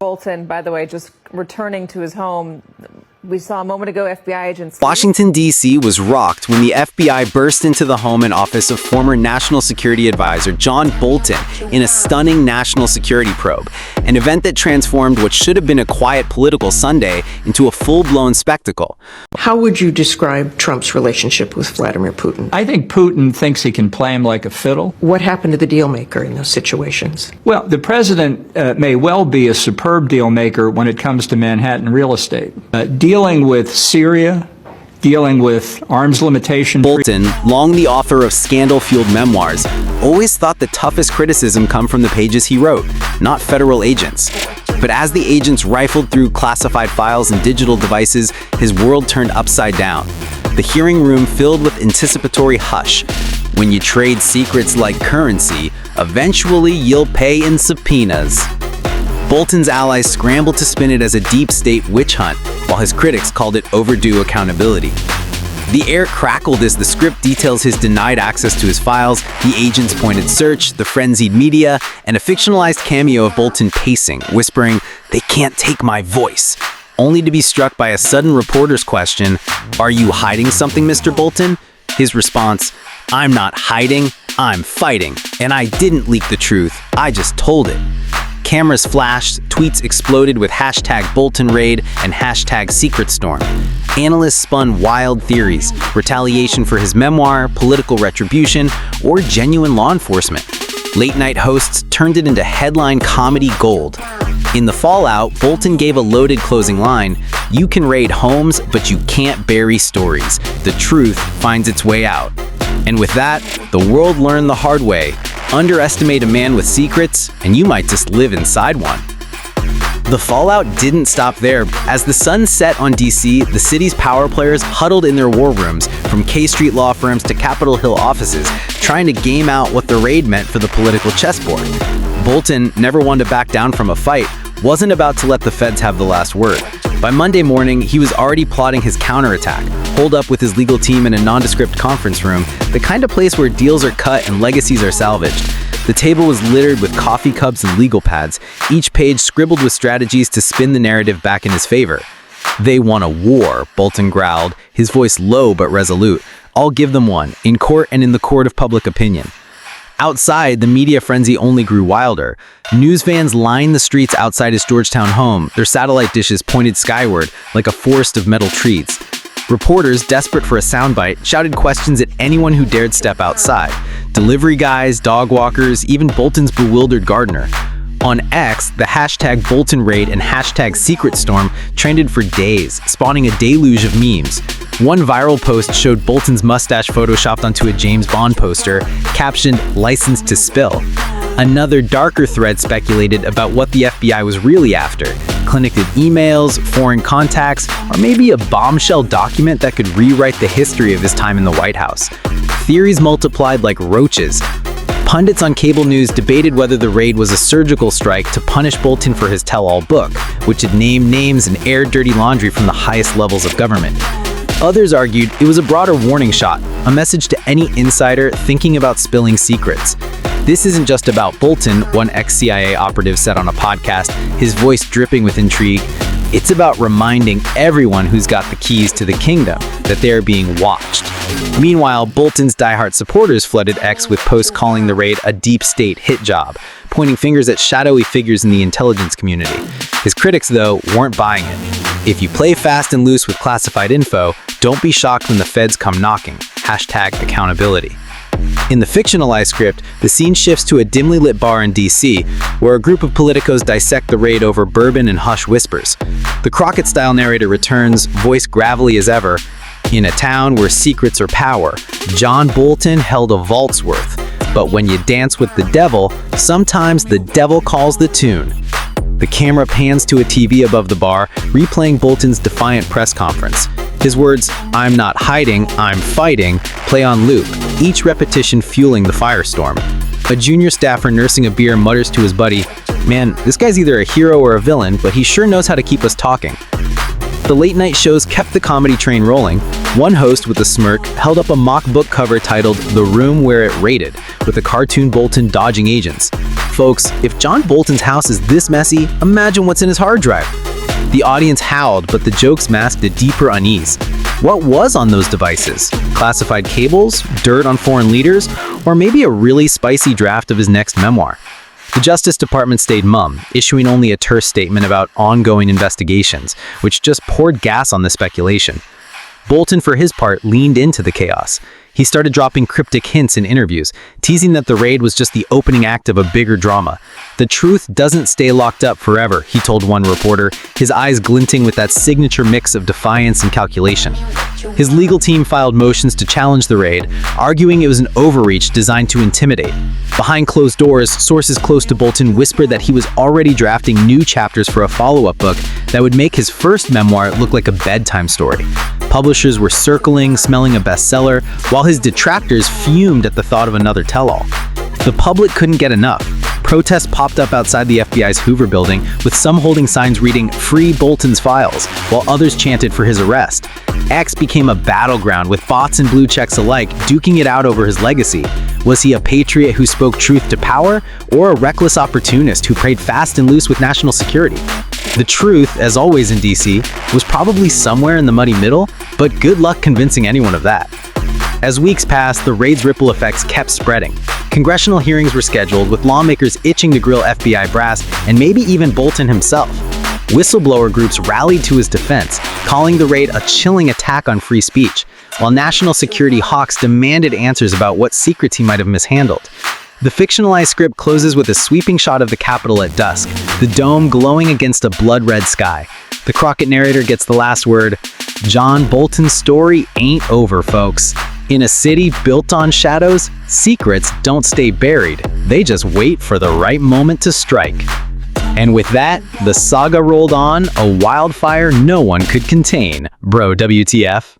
Bolton, by the way, just returning to his home. We saw a moment ago FBI agents. Washington, D.C. was rocked when the FBI burst into the home and office of former National Security Advisor John Bolton in a stunning national security probe, an event that transformed what should have been a quiet political Sunday into a full-blown spectacle. How would you describe Trump's relationship with Vladimir Putin? I think Putin thinks he can play him like a fiddle. What happened to the deal maker in those situations? Well, the president may well be a superb deal maker when it comes to Manhattan real estate. Dealing with Syria, dealing with arms limitation. Bolton, long the author of scandal-fueled memoirs, always thought the toughest criticism come from the pages he wrote, not federal agents. But as the agents rifled through classified files and digital devices, his world turned upside down. The hearing room filled with anticipatory hush. When you trade secrets like currency, eventually you'll pay in subpoenas. Bolton's allies scrambled to spin it as a deep state witch hunt, while his critics called it overdue accountability. The air crackled as the script details his denied access to his files, the agent's pointed search, the frenzied media, and a fictionalized cameo of Bolton pacing, whispering, "They can't take my voice," only to be struck by a sudden reporter's question, "Are you hiding something, Mr. Bolton?" His response, "I'm not hiding, I'm fighting, and I didn't leak the truth, I just told it." Cameras flashed, tweets exploded with hashtag Bolton Raid and hashtag Secret Storm. Analysts spun wild theories, retaliation for his memoir, political retribution, or genuine law enforcement. Late-night hosts turned it into headline comedy gold. In the fallout, Bolton gave a loaded closing line, "You can raid homes, but you can't bury stories. The truth finds its way out." And with that, the world learned the hard way. Underestimate a man with secrets, and you might just live inside one. The fallout didn't stop there. As the sun set on D.C., the city's power players huddled in their war rooms, from K Street law firms to Capitol Hill offices, trying to game out what the raid meant for the political chessboard. Bolton, never one to back down from a fight, wasn't about to let the feds have the last word. By Monday morning, he was already plotting his counterattack, holed up with his legal team in a nondescript conference room, the kind of place where deals are cut and legacies are salvaged. The table was littered with coffee cups and legal pads, each page scribbled with strategies to spin the narrative back in his favor. "They won a war," Bolton growled, his voice low but resolute. "I'll give them one, in court and in the court of public opinion." Outside, the media frenzy only grew wilder. News vans lined the streets outside his Georgetown home, their satellite dishes pointed skyward like a forest of metal trees. Reporters, desperate for a soundbite, shouted questions at anyone who dared step outside. Delivery guys, dog walkers, even Bolton's bewildered gardener. On X, the hashtag Bolton Raid and hashtag Secret Storm trended for days, spawning a deluge of memes. One viral post showed Bolton's mustache photoshopped onto a James Bond poster, captioned "License to Spill." Another darker thread speculated about what the FBI was really after: connected emails, foreign contacts, or maybe a bombshell document that could rewrite the history of his time in the White House. Theories multiplied like roaches. Pundits on cable news debated whether the raid was a surgical strike to punish Bolton for his tell-all book, which had named names and aired dirty laundry from the highest levels of government. Others argued it was a broader warning shot, a message to any insider thinking about spilling secrets. "This isn't just about Bolton," one ex-CIA operative said on a podcast, his voice dripping with intrigue. "It's about reminding everyone who's got the keys to the kingdom that they're being watched." Meanwhile, Bolton's diehard supporters flooded X with posts calling the raid a deep state hit job, pointing fingers at shadowy figures in the intelligence community. His critics, though, weren't buying it. "If you play fast and loose with classified info, don't be shocked when the feds come knocking. Hashtag accountability." In the fictionalized script, the scene shifts to a dimly lit bar in D.C., where a group of politicos dissect the raid over bourbon and hush whispers. The Crockett-style narrator returns, voice gravelly as ever. "In a town where secrets are power, John Bolton held a vault's worth. But when you dance with the devil, sometimes the devil calls the tune." The camera pans to a TV above the bar, replaying Bolton's defiant press conference. His words, "I'm not hiding, I'm fighting," play on loop, each repetition fueling the firestorm. A junior staffer nursing a beer mutters to his buddy, "Man, this guy's either a hero or a villain, but he sure knows how to keep us talking." The late-night shows kept the comedy train rolling. One host, with a smirk, held up a mock book cover titled "The Room Where It Raided," with a cartoon Bolton dodging agents. Folks, if John Bolton's house is this messy, imagine what's in his hard drive. The audience howled, but the jokes masked a deeper unease. What was on those devices? Classified cables, dirt on foreign leaders, or maybe a really spicy draft of his next memoir? The Justice Department stayed mum, issuing only a terse statement about ongoing investigations, which just poured gas on the speculation. Bolton, for his part, leaned into the chaos. He started dropping cryptic hints in interviews, teasing that the raid was just the opening act of a bigger drama. "The truth doesn't stay locked up forever," he told one reporter, his eyes glinting with that signature mix of defiance and calculation. His legal team filed motions to challenge the raid, arguing it was an overreach designed to intimidate. Behind closed doors, sources close to Bolton whispered that he was already drafting new chapters for a follow-up book that would make his first memoir look like a bedtime story. Publishers were circling, smelling a bestseller, while his detractors fumed at the thought of another tell-all. The public couldn't get enough. Protests popped up outside the FBI's Hoover building, with some holding signs reading "Free Bolton's Files," while others chanted for his arrest. X became a battleground, with bots and blue checks alike duking it out over his legacy. Was he a patriot who spoke truth to power, or a reckless opportunist who played fast and loose with national security? The truth, as always in DC, was probably somewhere in the muddy middle, but good luck convincing anyone of that. As weeks passed, the raid's ripple effects kept spreading. Congressional hearings were scheduled, with lawmakers itching to grill FBI brass and maybe even Bolton himself. Whistleblower groups rallied to his defense, calling the raid a chilling attack on free speech, while national security hawks demanded answers about what secrets he might have mishandled. The fictionalized script closes with a sweeping shot of the Capitol at dusk, the dome glowing against a blood-red sky. The Crockett narrator gets the last word. John Bolton's story ain't over, folks. In a city built on shadows, secrets don't stay buried. They just wait for the right moment to strike. And with that, the saga rolled on, a wildfire no one could contain. Bro, WTF?